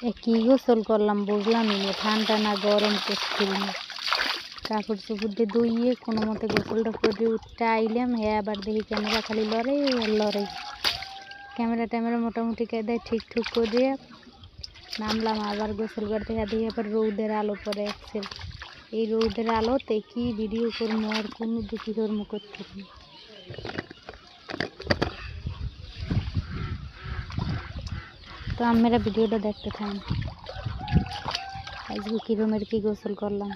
কি গোসল করলাম বুঝলামই না, ঠান্ডা না গরম করছিল না। কাপড় চোপড় দিয়ে ধুইয়ে কোনো মতে গোসলটা করে উঠতে আইলাম। হ্যাঁ, আবার দেখি ক্যামেরা খালি লড়ে আর লড়ে। ক্যামেরা মোটামুটি কায়দায় ঠিক করে নামলাম। আবার গোসল করতে দেখি আবার রৌদের আলো পড়ে একসেল। এই রৌদের আলোতে কি ভিডিও করবো আর কোনো দুঃখী কর্ম করতে। তো আমরা ভিডিওটা দেখতে থাকেন। আজকে কিরমের কি গোসল করলাম।